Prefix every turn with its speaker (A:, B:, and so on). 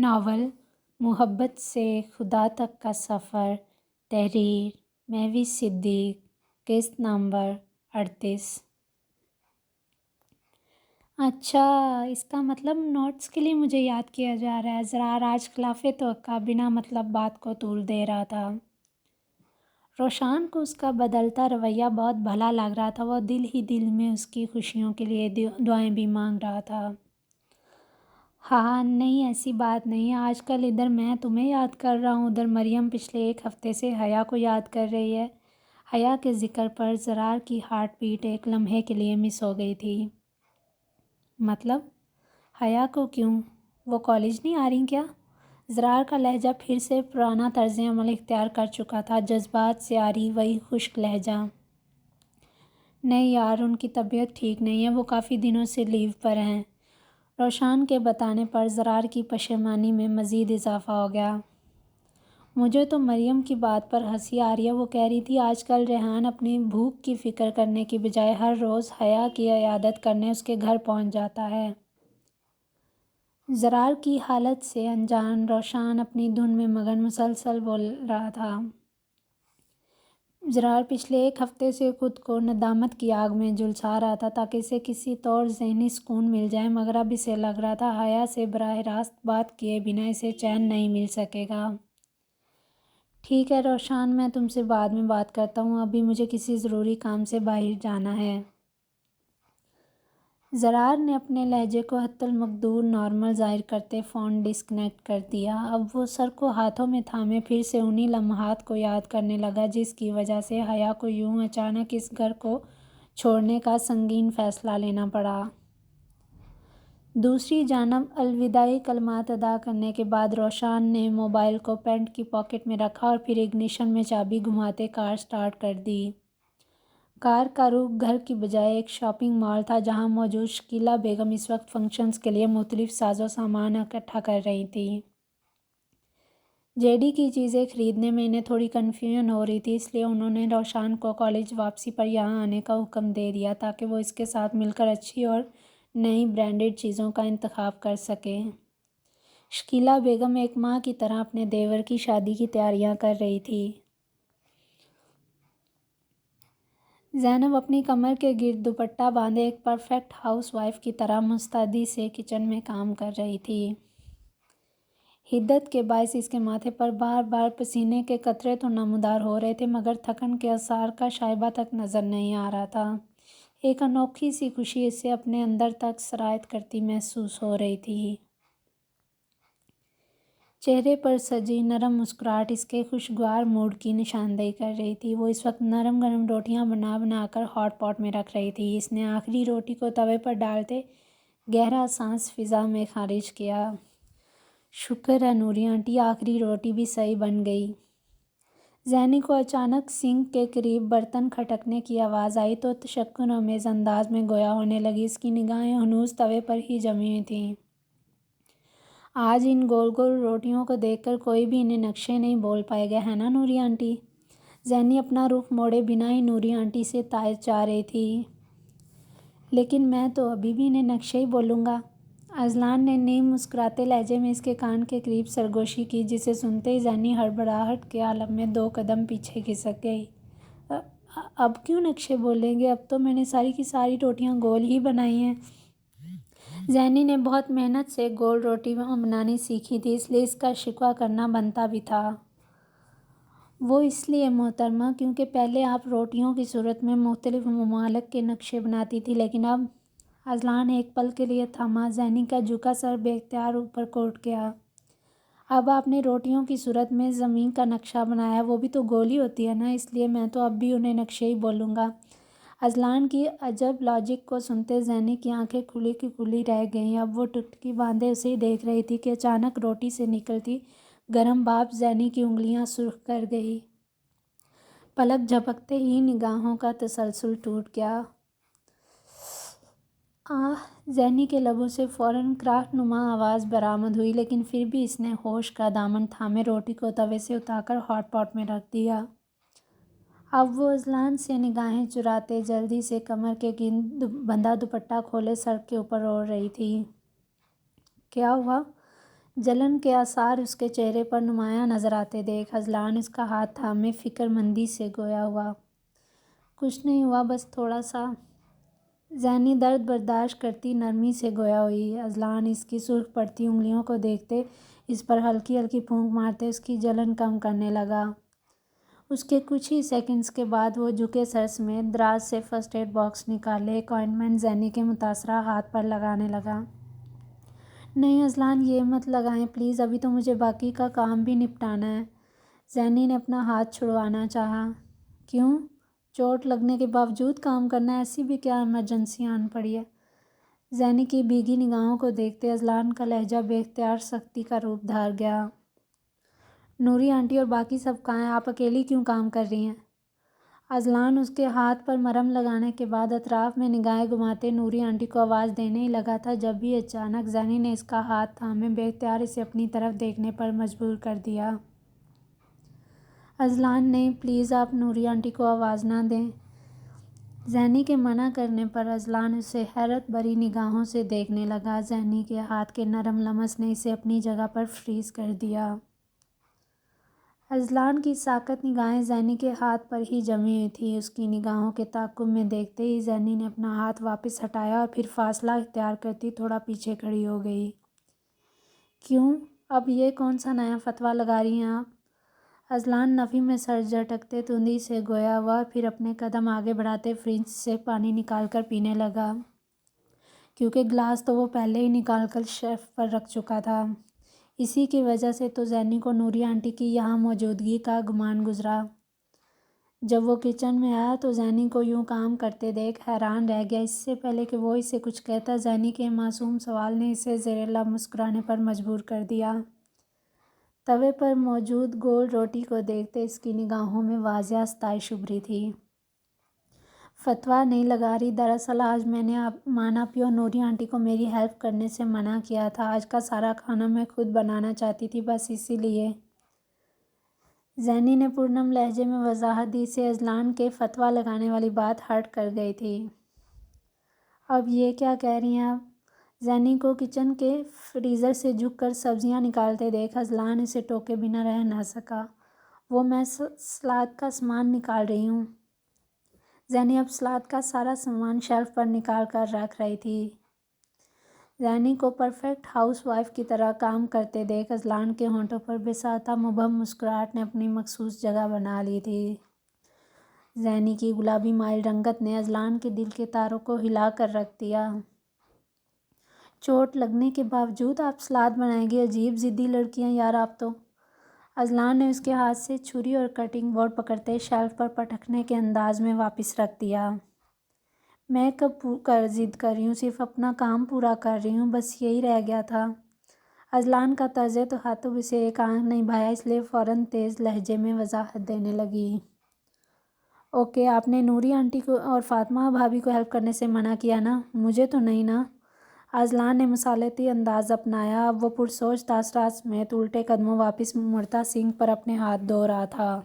A: Novel محبت سے خدا تک کا سفر، تحریر مہوش صدیق، قسط نمبر 38۔ اچھا، اس کا مطلب نوٹس کے لیے مجھے یاد کیا جا رہا ہے۔ زرار آج خلاف توقع بنا مطلب بات کو طول دے رہا تھا۔ روشان کو اس کا بدلتا رویہ بہت بھلا لگ رہا تھا۔ وہ دل ہی دل میں اس کی خوشیوں کے لیے دعائیں بھی مانگ رہا تھا۔ ہاں نہیں، ایسی بات نہیں ہے۔ آج کل ادھر میں تمہیں یاد کر رہا ہوں، ادھر مریم پچھلے ایک ہفتے سے حیا کو یاد کر رہی ہے۔ حیا کے ذکر پر زرار کی ہارٹ بیٹ ایک لمحے کے لیے مس ہو گئی تھی۔ مطلب حیا کو کیوں؟ وہ کالج نہیں آ رہی کیا؟ زرار کا لہجہ پھر سے پرانا طرز عمل اختیار کر چکا تھا، جذبات سے آری وہی خشک لہجہ۔ نہیں یار، ان کی طبیعت ٹھیک نہیں ہے، وہ کافی دنوں سے لیو پر ہیں۔ روشان کے بتانے پر زرار کی پشیمانی میں مزید اضافہ ہو گیا۔ مجھے تو مریم کی بات پر ہنسی آ رہی ہے۔ وہ کہہ رہی تھی آج کل ریحان اپنی بھوک کی فکر کرنے کی بجائے ہر روز حیا کی عیادت کرنے اس کے گھر پہنچ جاتا ہے۔ زرار کی حالت سے انجان روشان اپنی دھن میں مگن مسلسل بول رہا تھا۔ زرار پچھلے ایک ہفتے سے خود کو ندامت کی آگ میں جھلسا رہا تھا تاکہ اسے کسی طور ذہنی سکون مل جائے، مگر اب اسے لگ رہا تھا حیا سے براہ راست بات کیے بنا اسے چین نہیں مل سکے گا۔ ٹھیک ہے روشان، میں تم سے بعد میں بات کرتا ہوں، ابھی مجھے کسی ضروری کام سے باہر جانا ہے۔ زرار نے اپنے لہجے کو حتی المقدور نارمل ظاہر کرتے فون ڈسکنیکٹ کر دیا۔ اب وہ سر کو ہاتھوں میں تھامے پھر سے انہی لمحات کو یاد کرنے لگا جس کی وجہ سے حیا کو یوں اچانک اس گھر کو چھوڑنے کا سنگین فیصلہ لینا پڑا۔ دوسری جانب الوداعی کلمات ادا کرنے کے بعد روشان نے موبائل کو پینٹ کی پاکٹ میں رکھا اور پھر اگنیشن میں چابی گھماتے کار سٹارٹ کر دی۔ کار کا رخ گھر کی بجائے ایک شاپنگ مال تھا جہاں موجود شکیلہ بیگم اس وقت فنکشنز کے لیے مختلف ساز و سامان اکٹھا کر رہی تھیں۔ جے ڈی کی چیزیں خریدنے میں انہیں تھوڑی کنفیوژن ہو رہی تھی، اس لیے انہوں نے روشان کو کالج واپسی پر یہاں آنے کا حکم دے دیا تاکہ وہ اس کے ساتھ مل کر اچھی اور نئی برانڈڈ چیزوں کا انتخاب کر سکے۔ شکیلہ بیگم ایک ماں کی طرح اپنے دیور کی شادی کی تیاریاں کر رہی تھی۔ زینب اپنی کمر کے گرد دوپٹہ باندھے ایک پرفیکٹ ہاؤس وائف کی طرح مستعدی سے کچن میں کام کر رہی تھی۔ حدت کے باعث اس کے ماتھے پر بار بار پسینے کے قطرے تو نمودار ہو رہے تھے مگر تھکن کے آثار کا شائبہ تک نظر نہیں آ رہا تھا۔ ایک انوکھی سی خوشی اسے اپنے اندر تک سرایت کرتی محسوس ہو رہی تھی۔ چہرے پر سجی نرم مسکراہٹ اس کے خوشگوار موڈ کی نشاندہی کر رہی تھی۔ وہ اس وقت نرم گرم روٹیاں بنا بنا کر ہاٹ پاٹ میں رکھ رہی تھی۔ اس نے آخری روٹی کو توے پر ڈالتے گہرا سانس فضا میں خارج کیا۔ شکر ہے نوری آنٹی، آخری روٹی بھی صحیح بن گئی۔ زینی کو اچانک سنک کے قریب برتن کھٹکنے کی آواز آئی تو تشکر آمیز انداز میں گویا ہونے لگی۔ اس کی نگاہیں ہنوز توے پر ہی جمی ہوئی تھیں۔ آج ان گول گول روٹیوں کو دیکھ کر کوئی بھی انہیں نقشے نہیں بول پائے گا، ہے نا نوری آنٹی؟ زینی اپنا رخ موڑے بنا ہی نوری آنٹی سے تائید چاہ رہی تھی۔ لیکن میں تو ابھی بھی انہیں نقشے ہی بولوں گا۔ اذلان نے نیم مسکراتے لہجے میں اس کے کان کے قریب سرگوشی کی جسے سنتے ہی زینی ہڑبڑاہٹ کے عالم میں 2 قدم پیچھے کھسک گئی۔ اب کیوں نقشے بولیں گے؟ اب تو میں نے ساری کی ساری روٹیاں گول ہی بنائی ہیں۔ زینی نے بہت محنت سے گول روٹی بنانی سیکھی تھی، اس لیے اس کا شکوہ کرنا بنتا بھی تھا۔ وہ اس لیے محترمہ کیونکہ پہلے آپ روٹیوں کی صورت میں مختلف ممالک کے نقشے بناتی تھی لیکن اب… اذلان ایک پل کے لیے تھما۔ زینی کا جھکا سر بے اختیار اوپر کو اٹھ گیا۔ اب آپ نے روٹیوں کی صورت میں زمین کا نقشہ بنایا ہے، وہ بھی تو گول ہی ہوتی ہے نا، اس لیے میں تو اب بھی انہیں نقشے ہی بولوں گا۔ اذلان کی عجب لاجک کو سنتے زینی کی آنکھیں کھلی کی کھلی رہ گئیں۔ اب وہ ٹکٹکی باندھے اسے ہی دیکھ رہی تھی کہ اچانک روٹی سے نکلتی گرم بھاپ زینی کی انگلیاں سرخ کر گئی۔ پلک جھپکتے ہی نگاہوں کا تسلسل ٹوٹ گیا۔ آہ! زینی کے لبوں سے فوراً کراہٹ نما آواز برآمد ہوئی لیکن پھر بھی اس نے ہوش کا دامن تھامے روٹی کو توے سے اتار کر ہاٹ پاٹ میں رکھ دیا۔ اب وہ اذلان سے نگاہیں چراتے جلدی سے کمر کے گرد بندھا دوپٹہ کھولے سر کے اوپر اوڑھ رہی تھی۔ کیا ہوا؟ جلن کے آثار اس کے چہرے پر نمایاں نظر آتے دیکھ اذلان اس کا ہاتھ تھامے فکر مندی سے گویا ہوا، کچھ نہیں ہوا، بس تھوڑا سا۔ زینی درد برداشت کرتی نرمی سے گویا ہوئی۔ اذلان اس کی سرخ پڑتی انگلیوں کو دیکھتے اس پر ہلکی ہلکی پھونک مارتے اس کی جلن کم کرنے لگا۔ اس کے کچھ ہی سیکنڈز کے بعد وہ جھکے سر سمیت دراز سے فرسٹ ایڈ باکس نکالے ایک آئنٹمنٹ زینی کے متاثرہ ہاتھ پر لگانے لگا۔ نہیں اذلان، یہ مت لگائیں پلیز، ابھی تو مجھے باقی کا کام بھی نپٹانا ہے۔ زینی نے اپنا ہاتھ چھڑوانا چاہا۔ کیوں؟ چوٹ لگنے کے باوجود کام کرنا، ایسی بھی کیا ایمرجنسی آن پڑی ہے؟ زینی کی بھیگی نگاہوں کو دیکھتے اذلان کا لہجہ بے اختیار سختی کا روپ دھار گیا۔ نوری آنٹی اور باقی سب کہاں ہیں؟ آپ اکیلی کیوں کام کر رہی ہیں؟ اذلان اس کے ہاتھ پر مرہم لگانے کے بعد اطراف میں نگاہیں گھماتے نوری آنٹی کو آواز دینے ہی لگا تھا جب بھی اچانک زینی نے اس کا ہاتھ تھامے بے اختیار اسے اپنی طرف دیکھنے پر مجبور کر دیا۔ اذلان نہیں پلیز، آپ نوری آنٹی کو آواز نہ دیں۔ زینی کے منع کرنے پر اذلان اسے حیرت بھری نگاہوں سے دیکھنے لگا۔ زینی کے ہاتھ کے نرم لمس نے اسے اپنی جگہ پر فریز کر دیا۔ اذلان کی ساکت نگاہیں زینی کے ہاتھ پر ہی جمی ہوئی تھیں۔ اس کی نگاہوں کے تعاقب میں دیکھتے ہی زینی نے اپنا ہاتھ واپس ہٹایا اور پھر فاصلہ اختیار کرتی تھوڑا پیچھے کھڑی ہو گئی۔ کیوں؟ اب یہ کون سا نیا فتویٰ لگا رہی ہیں آپ؟ اذلان نفی میں سر جھٹکتے تندی سے گویا ہوا اور پھر اپنے قدم آگے بڑھاتے فریج سے پانی نکال کر پینے لگا، کیونکہ گلاس تو وہ پہلے ہی نکال کر شیلف پر رکھ چکا تھا۔ اسی کی وجہ سے تو زینی کو نوری آنٹی کی یہاں موجودگی کا گمان گزرا۔ جب وہ کچن میں آیا تو زینی کو یوں کام کرتے دیکھ حیران رہ گیا۔ اس سے پہلے کہ وہ اسے کچھ کہتا زینی کے معصوم سوال نے اسے زیر لب مسکرانے پر مجبور کر دیا۔ توے پر موجود گول روٹی کو دیکھتے اس کی نگاہوں میں واضح آستائش ابھری تھی۔ فتویٰ نہیں لگا رہی، دراصل آج میں نے مانا پی اور نوری آنٹی کو میری ہیلپ کرنے سے منع کیا تھا۔ آج کا سارا کھانا میں خود بنانا چاہتی تھی، بس اسی لیے۔ زینی نے پرنم لہجے میں وضاحت دی۔ اسے اذلان کے فتویٰ لگانے والی بات ہرٹ کر گئی تھی۔ اب یہ کیا کہہ رہی ہیں آپ؟ زینی کو کچن کے فریزر سے جھک کر سبزیاں نکالتے دیکھ اذلان اسے ٹوکے بنا رہ نہ سکا۔ وہ میں سلاد کا سامان نکال رہی ہوں۔ زینی اب سلاد کا سارا سامان شیلف پر نکال کر رکھ رہی تھی۔ زینی کو پرفیکٹ ہاؤس وائف کی طرح کام کرتے دیکھ اذلان کے ہونٹوں پر بساطہ مبہم مسکراہٹ نے اپنی مخصوص جگہ بنا لی تھی۔ زینی کی گلابی مائل رنگت نے اذلان کے دل کے تاروں کو ہلا کر رکھ دیا۔ چوٹ لگنے کے باوجود آپ سلاد بنائیں گی؟ عجیب ضدی لڑکی ہیں یار آپ تو۔ اذلان نے اس کے ہاتھ سے چھری اور کٹنگ بورڈ پکڑتے شیلف پر پٹکنے کے انداز میں واپس رکھ دیا۔ میں کب ضد کر رہی ہوں، صرف اپنا کام پورا کر رہی ہوں، بس یہی رہ گیا تھا۔ اذلان کا طرز تخاطب اسے ایک آنکھ نہیں بھایا، اس لیے فوراً تیز لہجے میں وضاحت دینے لگی۔ اوکے، آپ نے نوری آنٹی کو اور فاطمہ بھابھی کو ہیلپ کرنے سے منع کیا نا؟ مجھے تو نہیں نا۔ اذلان نے مصالحتی انداز اپنایا۔ اب وہ پرسوچ تاثرات سمیت الٹے قدموں واپس مڑتا سنک پر اپنے ہاتھ دھو رہا تھا۔